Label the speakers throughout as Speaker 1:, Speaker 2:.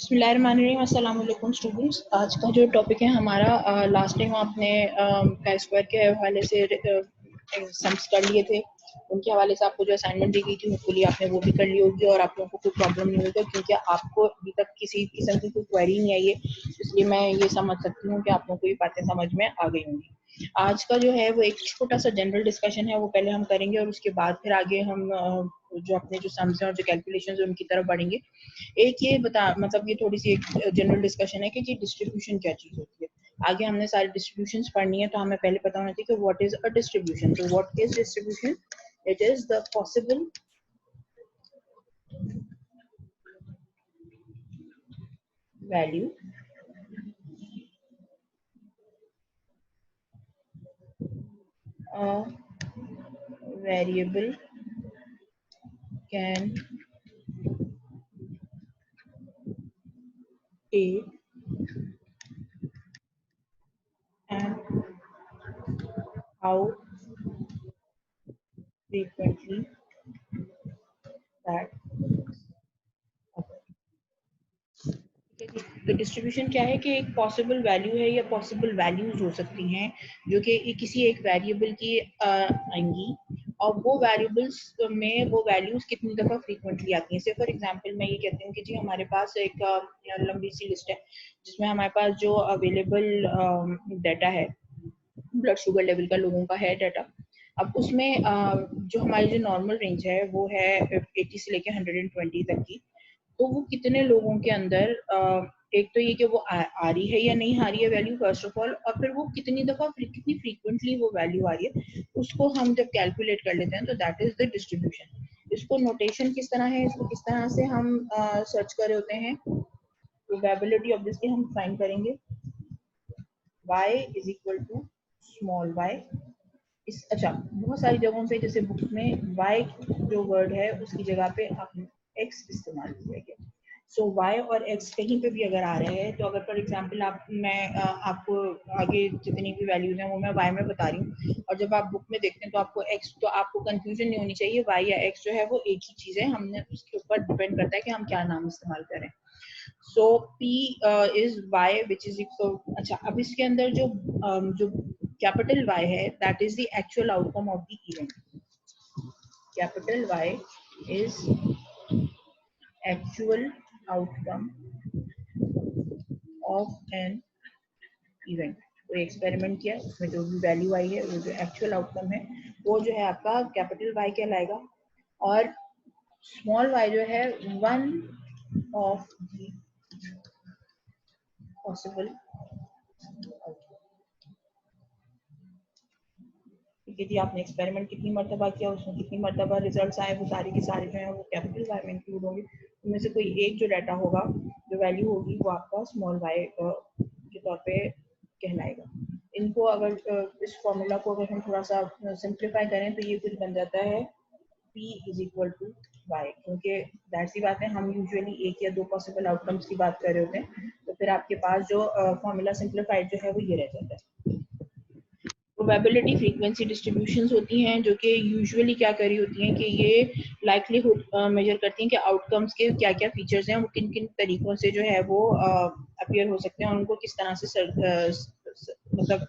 Speaker 1: बिस्मिल्लाहिर्रहमानिर्रहीम। अस्सलाम वालेकुम स्टूडेंट्स। आज का जो टॉपिक है हमारा, लास्ट टाइम आपने chi स्क्वायर के हवाले से सम्स कर लिए थे, उनके हवाले से आपको जो असाइनमेंट दी गई थी होपफुली आपने वो भी कर ली होगी और आप लोगों को कोई प्रॉब्लम नहीं होगा, क्योंकि आपको अभी तक किसी किस्म की कोई क्वेरी नहीं आई है, इसलिए मैं ये समझ सकती हूँ कि आप लोगों को ये बातें समझ में आ गई होंगी। आज का जो है वो एक छोटा सा जनरल डिस्कशन है, वो पहले हम करेंगे और उसके बाद फिर आगे हम जो अपने जो सम्स हैं और जो कैलकुलेशंस हैं उनकी तरफ बढ़ेंगे। एक ये बता मतलब ये थोड़ी सी एक जनरल डिस्कशन है कि डिस्ट्रीब्यूशन क्या चीज होती है। आगे हमने सारी डिस्ट्रीब्यूशंस पढ़नी है, तो हमें पहले पता होना चाहिए कि व्हाट इज अ डिस्ट्रीब्यूशन। तो what is distribution? It is the possible value a variable can take and how frequently that तो डिस्ट्रीब्यूशन क्या है कि एक पॉसिबल वैल्यू है या पॉसिबल वैल्यूज हो सकती हैं जो कि किसी एक वेरिएबल की आएंगी, और वो वेरिएबल्स में वो वैल्यूज कितनी दफ़ा फ्रीक्वेंटली आती हैं। से फॉर एग्जांपल मैं ये कहती हूँ कि जी हमारे पास एक लंबी सी लिस्ट है जिसमें हमारे पास जो अवेलेबल डाटा है, ब्लड शुगर लेवल का लोगों का है डाटा। अब उसमें जो हमारी जो नॉर्मल रेंज है वो है 80 से लेके 120 तक की। तो वो कितने लोगों के अंदर एक तो ये कि वो आ रही है या नहीं आ रही है वैल्यू फर्स्ट ऑफ ऑल, और फिर वो कितनी दफा कितनी फ्रीक्वेंटली वो वैल्यू आ रही है, उसको हम जब कैलकुलेट कर लेते हैं तो दैट इज द डिस्ट्रीब्यूशन। इसको नोटेशन किस तरह है, इसको किस तरह से हम सर्च कर रहे होते हैं। प्रोबेबिलिटी ऑब्वियसली हम फाइंड करेंगे y is equal to small y। इस अच्छा बहुत सारी जगहों पे जैसे बुक में y जो वर्ड है उसकी जगह पे आपने x इस्तेमाल किया है। सो y और x कहीं पे भी अगर आ रहे हैं, तो अगर फॉर एग्जांपल आपको आगे जितनी भी वैल्यूज हैं वो मैं y में बता रही हूँ, और जब आप बुक में देखते हैं तो आपको x, तो आपको कंफ्यूजन नहीं होनी चाहिए, y या x जो है वो एक ही चीज है, हमने उसके ऊपर डिपेंड करता है कि हम क्या नाम इस्तेमाल करें। सो p is y which is equal. अच्छा, अब इसके अंदर जो कैपिटल Y है that is the actual outcome of the event. Capital Y is actual outcome of an event. कोई एक्सपेरिमेंट किया, उसमें जो भी वैल्यू आई है वो जो एक्चुअल आउटकम है वो जो है आपका कैपिटल Y कहलाएगा, और स्मॉल y जो है वन ऑफ द पॉसिबल। ठीक है जी, आपने एक्सपेरिमेंट कितनी मरतबा किया, उसमें कितनी मरतबा रिजल्ट्स आए, वो सारे के सारे जो हैं वो कैपिटल वाई में इंक्लूड होंगे। उनमें से कोई एक जो डाटा होगा, जो वैल्यू होगी, वो आपका स्मॉल वाई के तौर पे कहलाएगा। इनको अगर इस फॉर्मूला को अगर हम थोड़ा सा सिंप्लीफाई करें तो ये कुछ बन जाता है p is equal to y, क्योंकि दैट सी बात है हम यूजुअली एक या दो पॉसिबल आउटकम्स की बात कर रहे होते हैं, तो फिर आपके पास जो फॉर्मूला सिंप्लीफाइड जो है वो ये रह जाता है। प्रोबेबिलिटी फ्रीक्वेंसी डिस्ट्रीब्यूशंस होती हैं जो कि यूजुअली क्या करी होती हैं कि ये लाइक्लीहुड मेजर करती हैं कि आउटकम्स के क्या क्या फीचर्स हैं, वो किन किन तरीकों से जो है वो अपीयर हो सकते हैं, उनको किस तरह से मतलब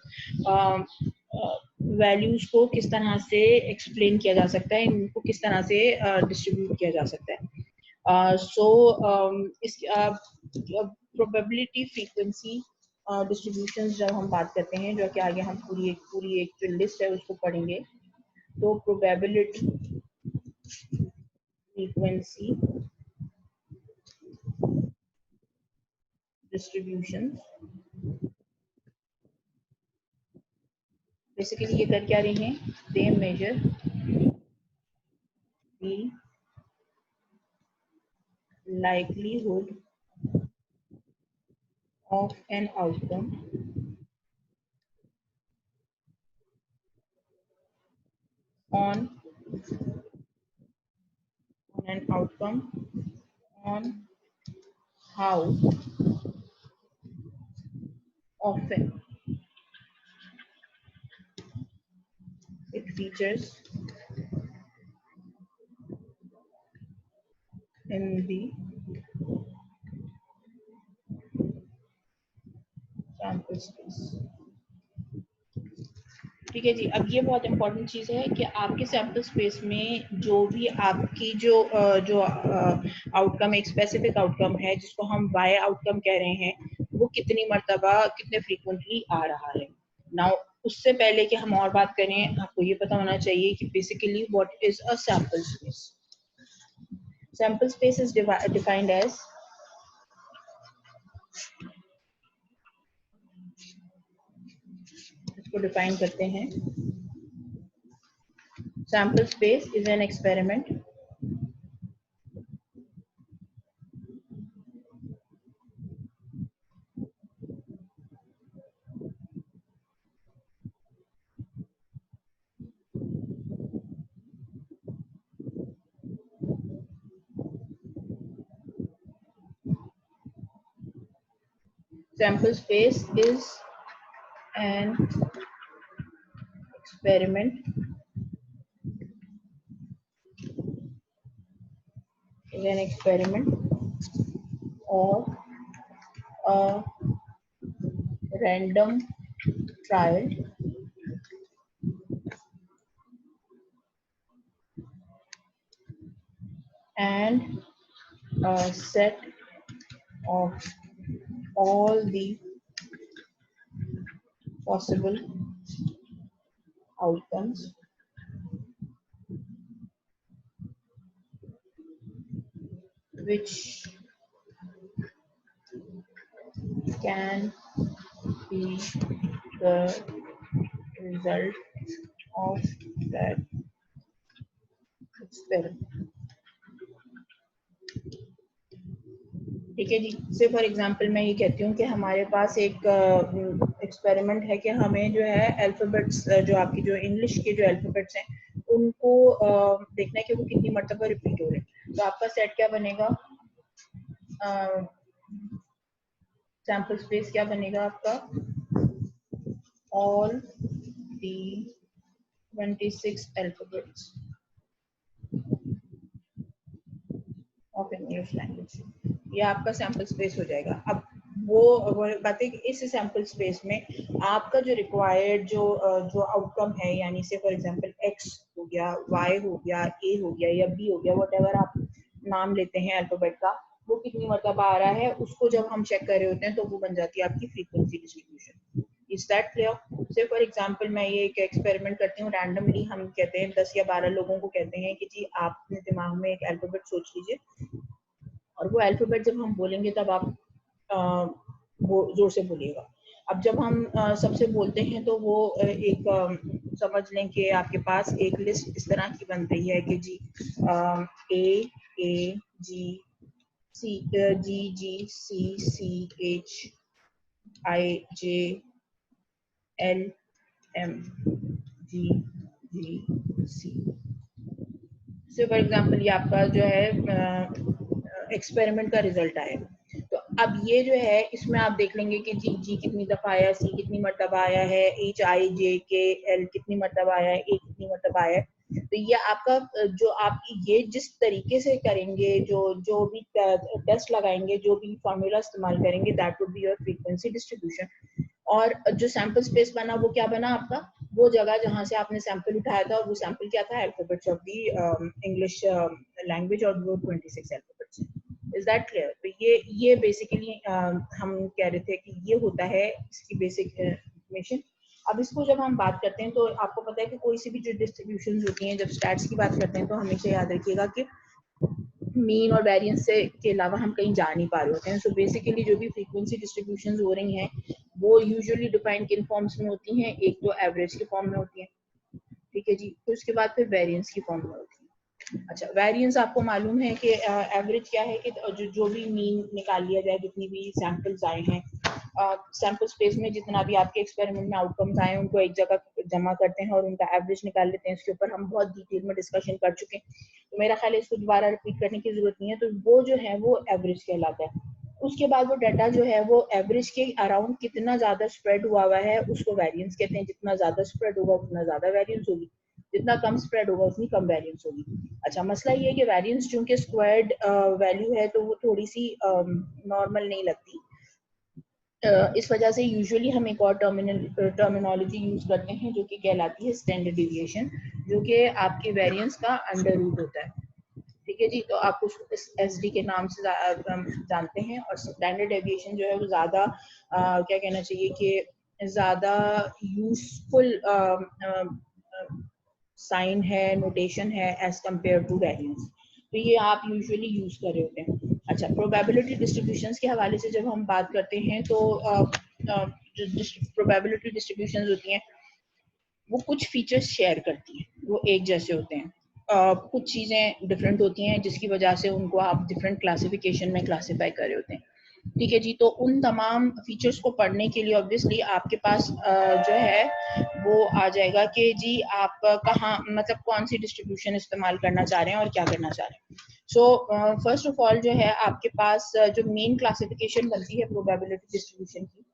Speaker 1: वैल्यूज को किस तरह से एक्सप्लेन किया जा सकता है, इनको किस तरह से डिस्ट्रीब्यूट किया जा सकता है। इस प्रोबेबिलिटी फ्रीक्वेंसी डिस्ट्रीब्यूशंस जब हम बात करते हैं, जो कि आगे हम पूरी एक जो लिस्ट है उसको पढ़ेंगे, तो प्रोबेबिलिटी फ्रीक्वेंसी डिस्ट्रीब्यूशन बेसिकली ये कर क्या रही हैं, they measure the likelihood of an outcome on an outcome on how often it features in the sample space. ठीक है जी। अब ये बहुत इंपॉर्टेंट चीज़ है कि आपके सैंपल स्पेस में जो भी आपकी जो आउटकम, एक स्पेसिफिक आउटकम है जिसको हम वाई आउटकम कह रहे हैं, वो कितनी मर्तबा कितने फ्रीक्वेंटली आ रहा है। नाउ उससे पहले कि हम और बात करें, आपको ये पता होना चाहिए कि basically what is a sample space. Sample space is defined as इसको डिफाइन करते हैं, sample space is an experiment sample space is an experiment or a random trial and a set of all the possible outcomes which can be the result of that experiment। ठीक है जी। से for example मैं ये कहती हूँ कि हमारे पास एक एक्सपेरिमेंट है कि हमें जो है अल्फाबेट्स, जो आपकी जो इंग्लिश के जो अल्फाबेट्स हैं उनको देखना है कि वो कितनी मर्तबा रिपीट हो रहे हैं। तो आपका सेट क्या बनेगा, सैंपल स्पेस क्या बनेगा आपका, all the 26 alphabets of English language. ये आपका सैंपल स्पेस हो जाएगा। अब वो बात है कि इस सैंपल स्पेस में आपका जो रिक्वायर्ड जो आउटकम है, यानी से फॉर एग्जांपल एक्स हो गया, वाई हो गया, ए हो गया या बी हो गया, व्हाटएवर आप नाम लेते हैं अल्फाबेट का, वो कितनी मर्तबा आ रहा है, उसको जब हम चेक कर रहे होते हैं तो वो बन जाती है आपकी frequency distribution. Is that clear? से फॉर एग्जांपल मैं ये एक एक्सपेरिमेंट करती हूँ रैंडमली, हम कहते हैं 10 या 12 लोगों को कहते हैं कि जी आप अपने दिमाग में एक अल्फाबेट सोच लीजिए और वो अल्फाबेट जब हम बोलेंगे तब आप वो जोर से बोलिएगा। अब जब हम सबसे बोलते हैं तो वो एक समझ लें कि आपके पास एक लिस्ट इस तरह की बन रही है कि G A G C, G G C C H I J L M G G C. Say for example ये आपका जो है एक्सपेरिमेंट का रिजल्ट आएगा। तो अब ये जो है इसमें आप देख लेंगे कि जी जी कितनी दफा आया, सी कितनी मरतबा आया है, एच आई जे के एल कितनी मरतबा आया है, ए कितनी मरतबा आया है। तो ये आपका जो आप ये जिस तरीके से करेंगे, जो भी टेस्ट लगाएंगे, जो भी फॉर्मूला इस्तेमाल करेंगे, that would be your frequency distribution. और जो सैंपल स्पेस बना वो क्या बना आपका, वो जगह जहां से आपने सैंपल उठाया था, और वो सैंपल क्या था, alphabets of the English language, और वो 26 अल्फाबेट्स। Is that clear? तो ये बेसिकली हम कह रहे थे कि ये होता है इसकी बेसिक इंफॉर्मेशन। अब इसको जब हम बात करते हैं तो आपको पता है कि कोई सी भी जो डिस्ट्रीब्यूशन होती हैं, जब स्टैट्स की बात करते हैं तो हमेशा याद रखिएगा कि मीन और वेरिएंस से के अलावा हम कहीं जा नहीं पा रहे होते हैं। सो बेसिकली जो भी फ्रीक्वेंसी डिस्ट्रीब्यूशंस हो रही हैं वो यूजुअली डिफाइंड किन फॉर्म्स में होती हैं, एक तो एवरेज के फॉर्म में होती है, ठीक है जी, फिर उसके बाद फिर वेरिएंस की फॉर्म में होती है। अच्छा, वेरिएंस आपको मालूम है कि एवरेज क्या है कि जो भी मीन निकाल लिया जाए, जितनी भी सैंपल्स आए हैं सैंपल स्पेस में, जितना भी आपके एक्सपेरिमेंट में आउटकम्स आए उनको एक जगह जमा करते हैं और उनका एवरेज निकाल लेते हैं। इसके ऊपर हम बहुत डिटेल में डिस्कशन कर चुके हैं, तो मेरा ख्याल है इसको दोबारा रिपीट करने की जरूरत नहीं है। तो वो जो है वो एवरेज कहलाता है। उसके बाद वो डाटा जो है वो एवरेज के अराउंड कितना ज्यादा स्प्रेड हुआ है उसको वेरिएंस कहते हैं। जितना ज्यादा स्प्रेड होगा उतना ज्यादा वेरिएंस होगी, जितना कम स्प्रेड होगा उतनी कम वेरिएंस होगी। अच्छा, मसला ये है कि वेरिएंस चूंकि स्क्वायर्ड वैल्यू है तो वो थोड़ी सी नॉर्मल नहीं लगती, इस वजह से यूजुअली हम एक और टर्मिनोलॉजी यूज करते हैं जो कि कहलाती है स्टैंडर्ड डेविएशन, जो कि आपके वेरिएंस का अंडर रूट होता है। ठीक है जी, तो आप उसको एस डी के नाम से जानते हैं। और स्टैंडर्ड डेविएशन जो है वो ज़्यादा क्या कहना चाहिए कि ज़्यादा यूजफुल साइन है, नोटेशन है एज कंपेयर टू वेरिएंस। तो ये आप यूजुअली यूज कर रहे होते हैं। अच्छा, प्रोबेबिलिटी डिस्ट्रीब्यूशंस के हवाले से जब हम बात करते हैं तो जो प्रोबेबिलिटी डिस्ट्रीब्यूशंस होती हैं वो कुछ फीचर्स शेयर करती हैं, वो एक जैसे होते हैं। कुछ चीज़ें डिफरेंट होती हैं जिसकी वजह से उनको आप डिफरेंट क्लासिफिकेशन में क्लासीफाई कर रहे होते हैं। ठीक है जी, तो उन तमाम फीचर्स को पढ़ने के लिए ऑब्वियसली आपके पास जो है वो आ जाएगा कि जी आप कहाँ, मतलब कौन सी डिस्ट्रीब्यूशन इस्तेमाल करना चाह रहे हैं और क्या करना चाह रहे हैं। सो फर्स्ट ऑफ ऑल जो है आपके पास जो मेन क्लासिफिकेशन बनती है प्रोबेबिलिटी डिस्ट्रीब्यूशन की,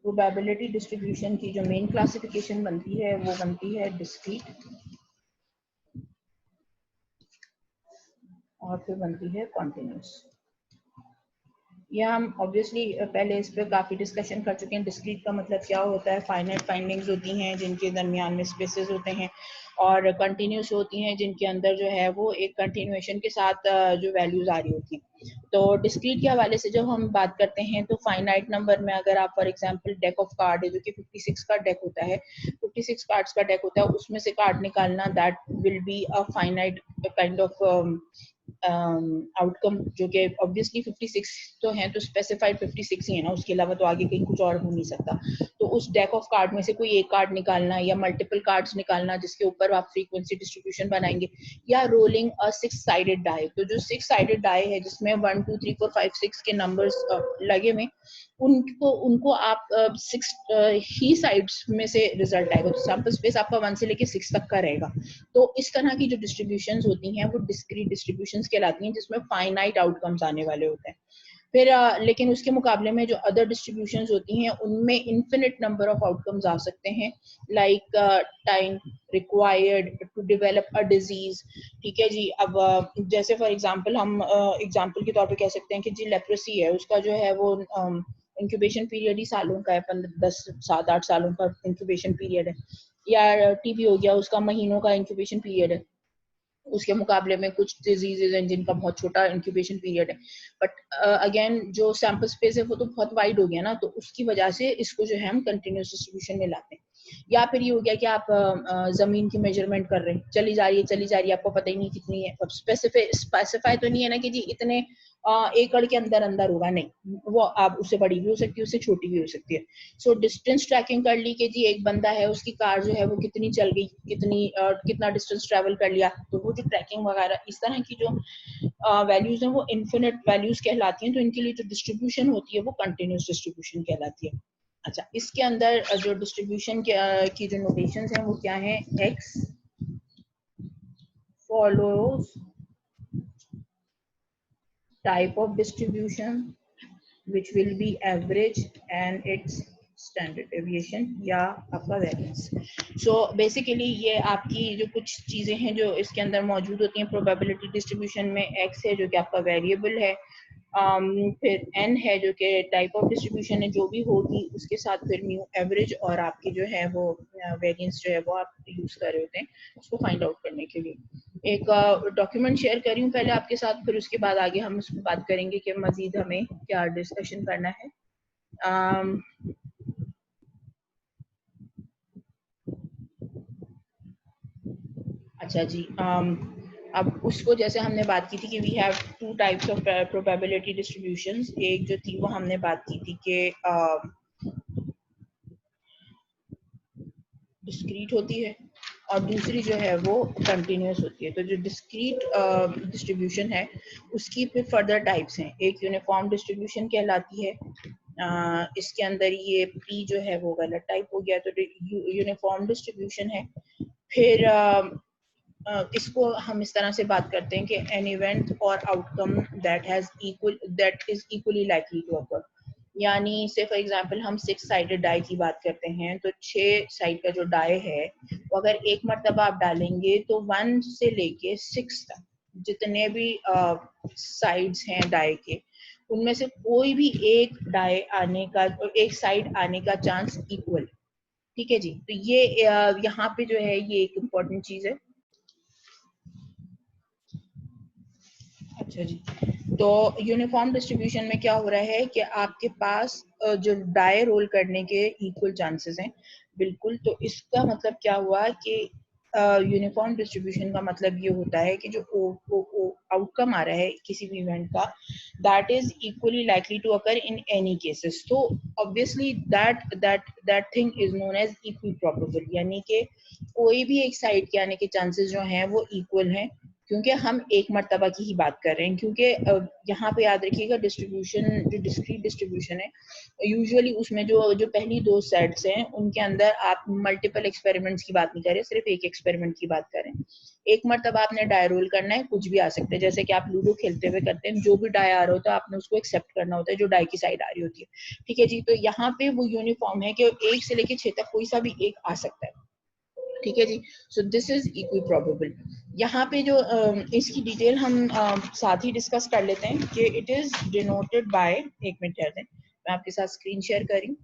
Speaker 1: प्रोबेबिलिटी डिस्ट्रीब्यूशन की जो मेन क्लासिफिकेशन बनती है वो बनती है डिस्क्रीट, और फिर बनती है कॉन्टिन्यूस। ये हम ऑब्वियसली पहले इस पर काफ़ी डिस्कशन कर चुके हैं। डिस्क्रीट का मतलब क्या होता है, फाइनाइट फाइंडिंग्स होती हैं जिनके दरमियान में स्पेसेस होते हैं, और कंटिन्यूस होती हैं जिनके अंदर जो है वो एक कंटिन्यूएशन के साथ जो वैल्यूज आ रही होती हैं। तो डिस्क्रीट के हवाले से जब हम बात करते हैं तो फाइनाइट नंबर में अगर आप for example deck of card है जो कि 56 का डेक होता है, 56 कार्ड्स का डेक होता है, उसमें से कार्ड निकालना that will be a finite kind of outcome, जो कि ऑब्वियसली 56 तो हैं तो स्पेसिफाइड 56 ही है ना, उसके अलावा तो आगे कहीं कुछ और हो नहीं सकता। तो उस डेक ऑफ कार्ड में से कोई एक कार्ड निकालना या मल्टीपल कार्ड्स निकालना जिसके ऊपर आप फ्रीक्वेंसी डिस्ट्रीब्यूशन बनाएंगे, या रोलिंग अ 6 साइडेड डाई। तो जो 6 साइडेड डाई है जिसमें 1 2 3 4 5 6 के नंबर्स लगे हुए, उनको आप 6 ही साइड्स में से रिजल्ट आएगा। तो सैंपल स्पेस आपका 1 से लेके 6 तक का रहेगा। तो इस तरह की जो डिस्ट्रीब्यूशंस होती हैं वो डिस्क्रीट डिस्ट्रीब्यूशंस कहलाती हैं, जिसमें फाइनाइट आउटकम्स आने वाले होते हैं। फिर लेकिन उसके मुकाबले में जो अदर डिस्ट्रीब्यूशंस होती हैं उनमें इन्फिनिट नंबर ऑफ आउटकम्स आ सकते हैं, like time required to develop a disease. ठीक है जी, अब जैसे फॉर एग्जांपल हम एग्जांपल के तौर पे कह सकते हैं कि जी लेप्रेसी है, उसका जो है वो इंक्यूबेशन पीरियड ही सालों का है, 10 7 8 सालों का इंक्यूबेशन पीरियड है। या टीबी हो गया, उसका महीनों का इंक्यूबेशन पीरियड है, उसके मुकाबले में कुछ डिजीजेज हैं जिनका बहुत छोटा इंक्यूबेशन पीरियड है। बट अगेन जो सैंपल स्पेस है वो तो बहुत वाइड हो गया ना, तो उसकी वजह से इसको जो है हम कंटिन्यूस डिस्ट्रीब्यूशन में लाते हैं। या फिर ये हो गया कि आप जमीन की मेजरमेंट कर रहे हैं, चली जा रही है, आपको पता ही नहीं कितनी है। अब स्पेसिफाई तो नहीं है ना कि जी इतने एकड़ के अंदर अंदर होगा, नहीं, वो आप उससे बड़ी भी हो सकती है, उससे छोटी भी हो सकती है। सो डिस्टेंस ट्रैकिंग कर ली कि जी एक बंदा है, उसकी कार जो है वो कितनी चल गई, कितना डिस्टेंस ट्रेवल कर लिया, तो वो जो ट्रैकिंग वगैरह इस तरह की जो वैल्यूज हैं वो इन्फिनिट वैल्यूज कहलाती हैं। तो इनके लिए जो डिस्ट्रीब्यूशन होती है वो कंटिन्यूस डिस्ट्रीब्यूशन कहलाती है। अच्छा, इसके अंदर जो डिस्ट्रीब्यूशन की जो नोटेशंस हैं वो क्या है, x follows type of distribution which will be average and its standard deviation या आपका वेरिएंस। सो बेसिकली ये आपकी जो कुछ चीज़ें हैं जो इसके अंदर मौजूद होती हैं प्रोबेबिलिटी डिस्ट्रीब्यूशन में। एक्स है जो कि आपका वेरिएबल है, फिर एन है जो कि टाइप ऑफ डिस्ट्रीब्यूशन है, जो भी होगी उसके साथ फिर म्यू एवरेज, और आपकी जो है वो वेरिएंस जो है वो आप यूज़ कर रहे होते हैं उसको फाइंड आउट करने के लिए। एक डॉक्यूमेंट शेयर कर रही हूँ पहले आपके साथ, फिर उसके बाद आगे हम उस पर बात करेंगे कि मजीद हमें क्या डिस्कशन करना है। अच्छा जी, अब उसको जैसे हमने बात की थी कि we have 2 types of probability distributions. एक जो थी वो हमने बात की थी कि डिस्क्रीट होती है, और दूसरी जो है वो कंटिन्यूस होती है। तो जो डिस्क्रीट डिस्ट्रीब्यूशन है उसकी फिर फर्दर टाइप्स हैं। एक यूनिफॉर्म डिस्ट्रीब्यूशन कहलाती है, इसके अंदर ये पी जो है वो गलत टाइप हो गया, तो यूनिफॉर्म डिस्ट्रीब्यूशन है। फिर इसको हम इस तरह से बात करते हैं कि एन इवेंट और outcome that is equally likely to occur, यानी से फॉर एग्जांपल हम 6 साइडेड डाई की बात करते हैं, तो 6 साइड का जो डाई है वो अगर एक मरतबा आप डालेंगे तो 1 से लेके 6 तक जितने भी साइड्स हैं डाई के, उनमें से कोई भी एक डाई आने का, एक साइड आने का चांस इक्वल। ठीक है जी, तो ये यहाँ पे जो है ये एक इम्पॉर्टेंट चीज है। अच्छा जी, तो यूनिफॉर्म डिस्ट्रीब्यूशन में क्या हो रहा है कि आपके पास जो डाई रोल करने के इक्वल चांसेस हैं बिल्कुल। तो इसका मतलब क्या हुआ कि यूनिफॉर्म डिस्ट्रीब्यूशन का मतलब ये होता है कि जो आउटकम आ रहा है किसी भी इवेंट का, that is equally likely to occur in any cases. तो obviously that thing is known as equiprobable, यानी कि कोई भी एक साइड के आने के चांसेस जो हैं वो इक्वल हैं, क्योंकि हम एक मर्तबा की ही बात कर रहे हैं। क्योंकि यहाँ पे याद रखिएगा डिस्ट्रीब्यूशन, जो डिस्क्रीट डिस्ट्रीब्यूशन है, यूजुअली उसमें जो जो पहली दो सेट्स हैं उनके अंदर आप मल्टीपल एक्सपेरिमेंट्स की बात नहीं कर रहे, सिर्फ एक एक्सपेरिमेंट की बात कर रहे हैं। एक मर्तबा आपने डाई रोल करना है, कुछ भी आ सकता है, जैसे कि आप लूडो खेलते हुए करते हैं, जो भी डाई आ रहा होता है आपने उसको एक्सेप्ट करना होता है जो डाई की साइड आ रही होती है। ठीक है जी, तो यहाँ पे वो यूनिफॉर्म है कि 1 से लेके 6 तक कोई सा भी एक आ सकता है। ठीक है जी, so this is equiprobable. यहाँ पे जो इसकी डिटेल हम साथ ही डिस्कस कर लेते हैं कि इट इज डिनोटेड बाय, एक मिनट ठहर दें, मैं आपके साथ स्क्रीन शेयर कर रही हूँ।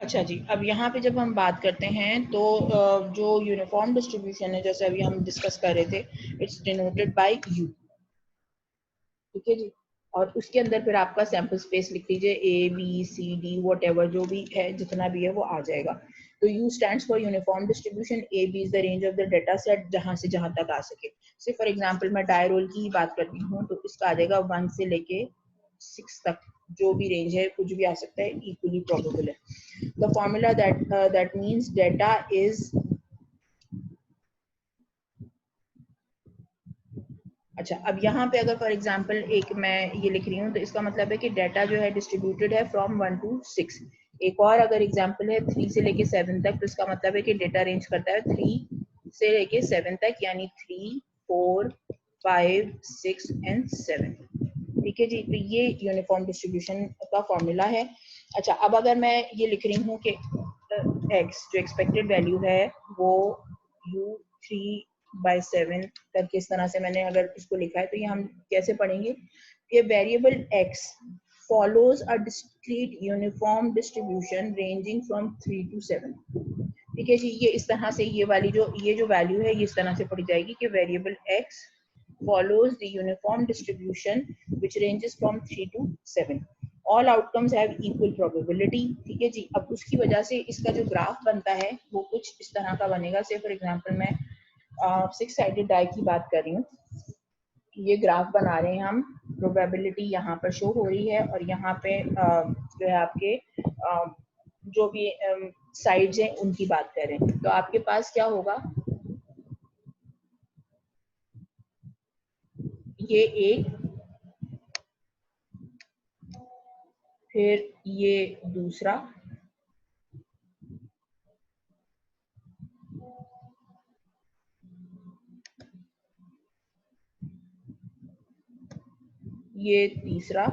Speaker 1: अच्छा जी, अब यहाँ पे जब हम बात करते हैं तो जो यूनिफॉर्म डिस्ट्रीब्यूशन है, जैसे अभी हम डिस्कस कर रहे थे, इट्स डिनोटेड बाय यू। ठीक है जी, और उसके अंदर फिर आपका सैंपल स्पेस लिख लीजिए, A B C D whatever जो भी है, जितना भी है वो आ जाएगा। तो U stands for uniform distribution, A B is the range of the data set, जहां से जहां तक आ सके। से फॉर एग्जांपल मैं डाई रोल की ही बात करती हूँ, तो इसका आ जाएगा 1 से लेके 6 तक, जो भी रेंज है कुछ भी आ सकता है, इक्वली प्रोबेबल है। The formula that means data is, अच्छा अब यहाँ पे अगर फॉर एग्जांपल एक मैं ये लिख रही हूँ, तो इसका मतलब है कि डाटा जो है डिस्ट्रीब्यूटेड है फ्रॉम 1 to 6। एक और अगर एग्जांपल है 3 से लेके 7 तक, तो इसका मतलब है कि डाटा रेंज करता है 3 से लेके 7 तक, यानी 3, 4, 5, 6 एंड 7। ठीक है जी, तो ये यूनिफॉर्म डिस्ट्रीब्यूशन का फॉर्मूला है। अच्छा, अब अगर मैं ये लिख रही हूँ कि एक्स जो एक्सपेक्टेड वैल्यू है वो u3/7 करके, इस तरह से मैंने अगर इसको लिखा है, तो ये हम कैसे पढ़ेंगे कि variable x follows a discrete uniform distribution ranging from 3 to 7। ठीक है जी, ये इस तरह से ये वाली जो ये जो वैल्यू है ये इस तरह से पढ़ी जाएगी कि variable x follows the uniform distribution which ranges from 3 to 7। All outcomes have equal probability। ठीक है जी, अब उसकी वजह से इसका जो ग्राफ बनता है वो कुछ इस तरह का बनेगा। से फॉर एग्जांपल मैं 6 साइडेड डाई की बात कर रही हूँ, ये ग्राफ बना रहे हैं हम, प्रोबेबिलिटी यहाँ पर शो हो रही है, और यहाँ पे जो है आपके जो भी साइड्स हैं उनकी बात करें, तो आपके पास क्या होगा, ये एक, फिर ये दूसरा, ये तीसरा,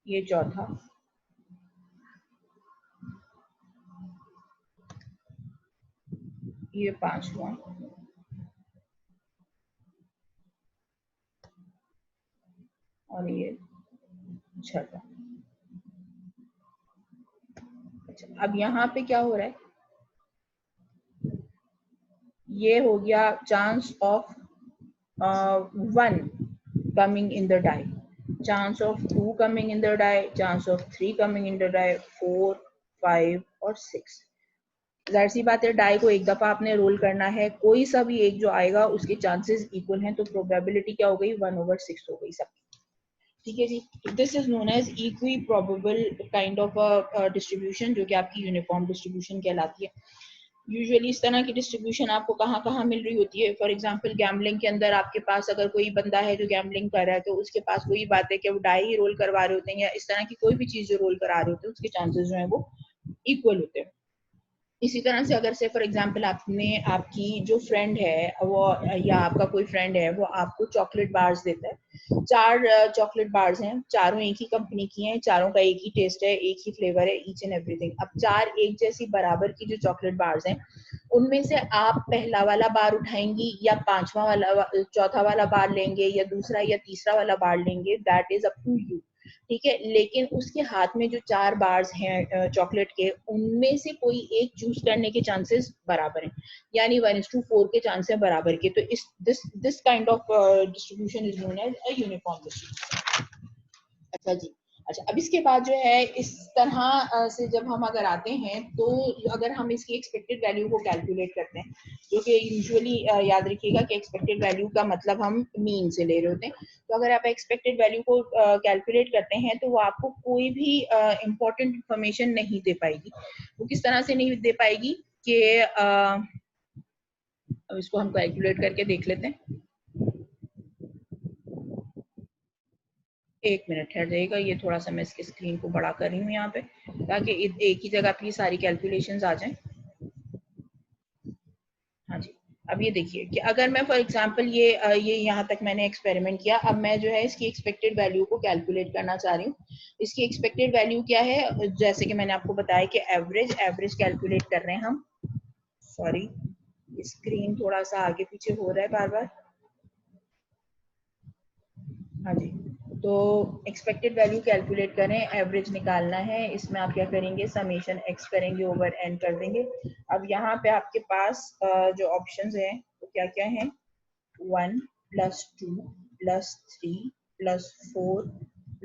Speaker 1: ये चौथा, ये पांचवा, और ये छठा। अच्छा, अब यहाँ पे क्या हो रहा है, ये हो गया chance of 1 coming in the die, chance of 2 coming in the die, chance of 3 coming in the die, 4, 5 और 6। जाहिर सी बात है, डाई को एक दफा आपने रोल करना है, कोई सा भी एक जो आएगा उसके चांसेस इक्वल हैं, तो प्रोबेबिलिटी क्या हो गई, 1/6 हो गई सब। ठीक है जी, this is known as equiprobable kind of distribution, जो कि आपकी यूनिफॉर्म डिस्ट्रीब्यूशन कहलाती है। यूजुअली इस तरह की डिस्ट्रीब्यूशन आपको कहाँ कहाँ मिल रही होती है। फॉर एग्जांपल गैम्बलिंग के अंदर आपके पास अगर कोई बंदा है जो गैम्बलिंग कर रहा है, तो उसके पास वही बात है कि वो डाई रोल करवा रहे होते हैं या इस तरह की कोई भी चीज जो रोल करा रहे होते हैं, उसके चांसेस जो है वो इक्वल होते हैं। इसी तरह से अगर से फॉर एग्जांपल आपने आपकी जो फ्रेंड है वो या आपका कोई फ्रेंड है वो आपको चॉकलेट बार्स देता है, 4 चॉकलेट बार्स हैं, चारों एक ही कंपनी की हैं, चारों का एक ही टेस्ट है, एक ही फ्लेवर है, ईच एंड एवरीथिंग। अब 4 एक जैसी बराबर की जो चॉकलेट बार्स हैं, उनमें से आप पहला वाला बार उठाएंगी या पांचवा वाला चौथा वाला बार लेंगे या दूसरा या तीसरा वाला बार लेंगे, that is up to you. ठीक है, लेकिन उसके हाथ में जो 4 बार्स हैं चॉकलेट के, उनमें से कोई एक चूज करने के चांसेस बराबर हैं, यानी 1:4 के चांसेस हैं बराबर के। तो इस this kind of distribution is known as a uniform distribution. अच्छा जी। अच्छा, अब इसके बाद जो है इस तरह से जब हम अगर आते हैं, तो अगर हम इसकी एक्सपेक्टेड वैल्यू को कैलकुलेट करते हैं, जो कि यूजुअली याद रखिएगा कि एक्सपेक्टेड वैल्यू का मतलब हम मीन से ले रहे होते हैं। तो अगर आप एक्सपेक्टेड वैल्यू को कैलकुलेट करते हैं, तो वो आपको कोई भी इंपॉर्टेंट इंफॉर्मेशन नहीं दे पाएगी। वो किस तरह से नहीं दे पाएगी कि अब इसको हम कैलकुलेट करके देख लेते हैं। 1 मिनट ठहर जाइएगा, ये थोड़ा सा मैं इसकी स्क्रीन को बड़ा कर रही हूँ यहाँ पे, ताकि एक ही जगह पे सारी कैलकुलेशंस आ जाएं। हाँ जी। अब ये देखिए कि अगर मैं फॉर एग्जांपल ये यहाँ तक मैंने एक्सपेरिमेंट किया, अब मैं जो है इसकी एक्सपेक्टेड वैल्यू को कैलकुलेट करना चाह रही हूँ। इसकी एक्सपेक्टेड वैल्यू क्या है, जैसे कि मैंने आपको बताया कि एवरेज कैलकुलेट कर रहे हैं हम। सॉरी, स्क्रीन थोड़ा सा आगे पीछे हो रहा है बार बार। हाँ जी। तो एक्सपेक्टेड वैल्यू कैलकुलेट करें, एवरेज निकालना है। इसमें आप क्या करेंगे, समेशन एक्स करेंगे ओवर एन कर देंगे। अब यहाँ पे आपके पास जो ऑप्शंस हैं वो क्या क्या हैं, 1 + 2 + 3 + 4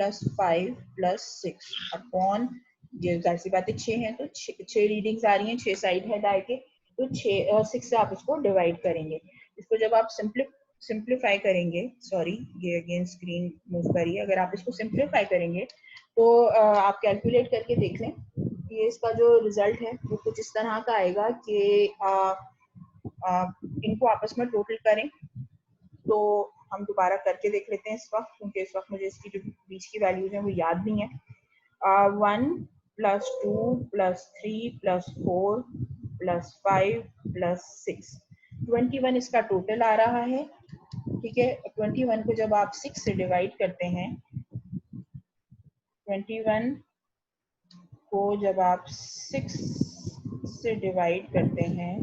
Speaker 1: + 5 + 6 अपॉन, ये जाहिर सी बात है 6 है, तो 6 रीडिंग्स आ रही हैं, 6 साइड है डाई के, तो 6 से आप इसको डिवाइड करेंगे। इसको जब आप सिंप्लीफाई करेंगे, सॉरी ये अगेन स्क्रीन मूव करिए, अगर आप इसको सिंप्लीफाई करेंगे तो आप कैलकुलेट करके देख लें, ये इसका जो रिजल्ट है वो कुछ इस तरह का आएगा कि इनको आपस में टोटल करें। तो हम दोबारा करके देख लेते हैं इस वक्त, क्योंकि इस वक्त मुझे इसकी जो बीच की वैल्यूज हैं वो याद नहीं है। 1 + 2 + 3 + 4 + 5 + 6, 21 इसका टोटल आ रहा है। ठीक है, 21 को जब आप 6 से डिवाइड करते हैं, 21 को जब आप 6 से डिवाइड करते हैं,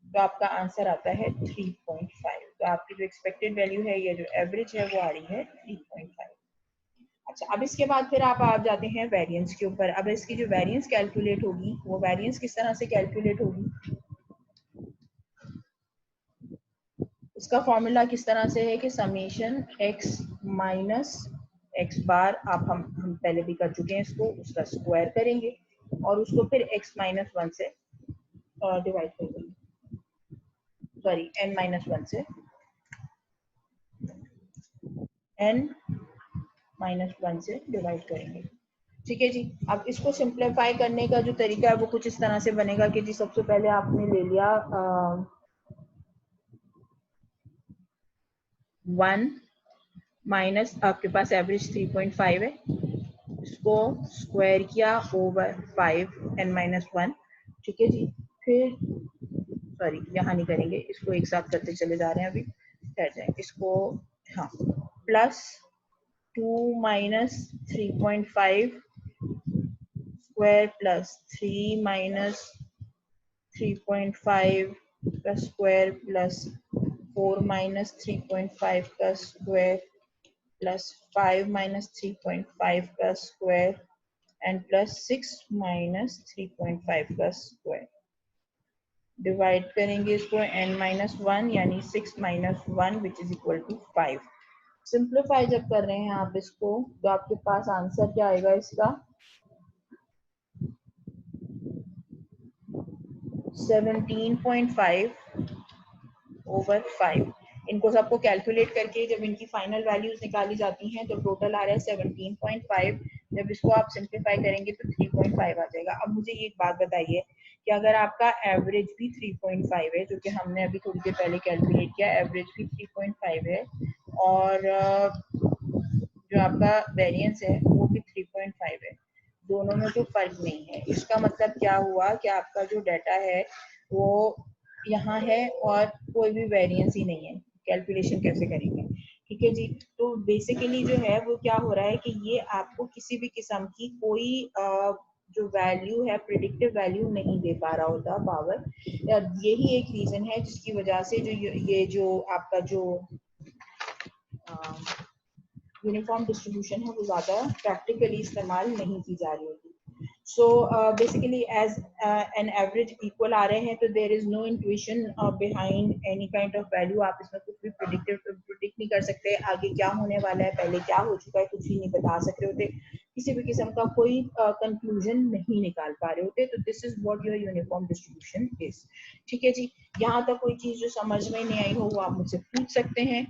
Speaker 1: तो आपका आंसर आता है 3.5। तो आपकी जो एक्सपेक्टेड वैल्यू है, ये जो एवरेज है, वो आ रही है 3.5। अच्छा, अब इसके बाद फिर आप आ जाते हैं वेरिएंस के ऊपर। अब इसकी जो वेरिएंस कैलकुलेट होगी, वो वेरिएंस किस तरह से कैलकुलेट होगी, इसका फॉर्मूला किस तरह से है कि समेशन एक्स माइनस एक्स बार, आप हम पहले भी कर चुके हैं इसको, उसका स्क्वायर करेंगे और उसको फिर एक्स माइनस 1 से डिवाइड कर देंगे, सॉरी n माइनस 1 से, n माइनस 1 से डिवाइड करेंगे। ठीक है जी। अब इसको सिंप्लीफाई करने का जो तरीका है वो कुछ इस तरह से बनेगा कि जी सबसे पहले आपने ले लिया 1 माइनस, आपके पास एवरेज 3.5 है, इसको स्क्वायर किया ओवर 5 n-1। ठीक है जी। फिर सॉरी यहाँ नहीं करेंगे, इसको एक साथ करते चले जा रहे हैं, अभी ठहर जाए इसको। हाँ, plus 2 minus 3.5 square plus 3 minus 3.5 का स्क्वायर प्लस 4 माइनस 3.5 का स्क्वायर प्लस 5 माइनस 3.5 का स्क्वायर एंड प्लस 6 माइनस 3.5 का स्क्वायर। डिवाइड करेंगे इसको n-1 यानी 6 minus 1 which is equal to 5। Simplify जब कर रहे हैं आप इसको, तो आपके पास आंसर क्या आएगा इसका, 17.5 ओवर 5। इनको सबको कैलकुलेट करके जब इनकी फाइनल वैल्यूज निकाली जाती हैं, तो टोटल आ रहा है 17.5। जब इसको आप सिंप्लीफाई करेंगे तो 3.5 आ जाएगा। अब मुझे ये एक बात बताइए कि अगर आपका एवरेज भी 3.5 है, जो कि हमने अभी थोड़ी देर पहले कैलकुलेट किया, एवरेज भी 3.5 है और जो आपका वेरिएंस है वो भी 3.5 है, दोनों में कोई फर्क नहीं है। इसका मतलब क्या हुआ कि आपका जो डाटा है वो यहाँ है और कोई भी वेरिएंस ही नहीं है। कैलकुलेशन कैसे करेंगे? ठीक है जी। तो बेसिकली जो है वो क्या हो रहा है कि ये आपको किसी भी किस्म की कोई जो वैल्यू है, प्रिडिक्टिव वैल्यू नहीं दे पा रहा होता पावर। यही एक रीजन है जिसकी वजह से जो ये जो आपका जो यूनिफॉर्म डिस्ट्रीब्यूशन है वो ज़्यादा प्रैक्टिकली इस्तेमाल नहीं की जा रही होती। So basically as an average equal आ रहे हैं, तो there is no intuition behind any kind of value. आप इसमें कुछ भी प्रिडिक्ट नहीं कर सकते, आगे क्या होने वाला है, पहले क्या हो चुका है, कुछ भी नहीं बता सक रहे होते, किसी भी किस्म का कोई कंक्लूजन नहीं निकाल पा रहे होते। तो this is what your uniform distribution is. ठीक है जी। यहाँ तक कोई चीज़ जो समझ में नहीं आई हो वो आप मुझसे पूछ सकते हैं।